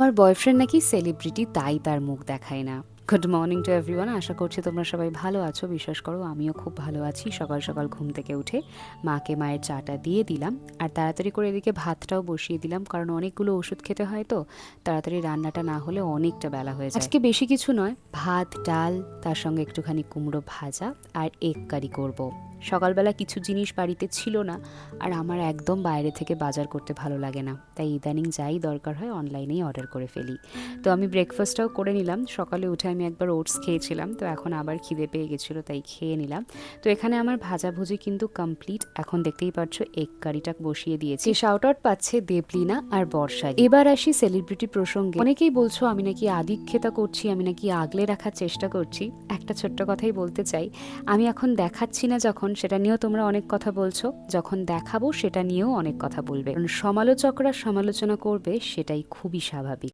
আমার বয়ফ্রেন্ড নাকি সেলিব্রিটি, তাই তার মুখ দেখায় না। গুড মর্নিং টু এভরিওয়ান, আশা করছি তোমরা সবাই ভালো আছো। বিশ্বাস করো আমিও খুব ভালো আছি। সকাল সকাল ঘুম থেকে উঠে মাকে মায়ের চাটা দিয়ে দিলাম, আর তাড়াতাড়ি করে এদিকে ভাতটাও বসিয়ে দিলাম, কারণ অনেকগুলো ওষুধ খেতে হয় তো তাড়াতাড়ি রান্নাটা না হলে অনেকটা বেলা হয়ে যায়। আজকে বেশি কিছু নয়, ভাত ডাল, তার সঙ্গে একটুখানি কুমড়ো ভাজা আর এগ কারি করব। সকালবেলা কিছু জিনিস বাড়িতে ছিল না, আর আমার একদম বাইরে থেকে বাজার করতে ভালো লাগে না, তাই ইদানিং যাই দরকার হয় অনলাইনেই অর্ডার করে ফেলি। তো আমি ব্রেকফাস্টটাও করে নিলাম। সকালে উঠে আমি একবার ওটস খেয়েছিলাম, তো এখন আবার খিদে পেয়ে গেছিলো, তাই খেয়ে নিলাম। তো এখানে আমার ভাজাভুজি কিন্তু কমপ্লিট। এখন দেখতেই পাচ্ছ এগ কারিটা বসিয়ে দিয়েছি। শাউট আউট পাচ্ছে দেবলিনা আর বর্ষা। এবার আসি সেলিব্রিটি প্রসঙ্গে। অনেকেই বলছো আমি নাকি আদিক্ষেতা করছি, আমি নাকি আগলে রাখার চেষ্টা করছি। একটা ছোট্ট কথাই বলতে চাই, আমি এখন দেখাচ্ছি না যখন, সেটা নিয়েও তোমরা অনেক কথা বলছো, যখন দেখাবো সেটা নিয়েও অনেক কথা বলবে, কারণ সমালোচকরা সমালোচনা করবে, সেটাই খুবই স্বাভাবিক।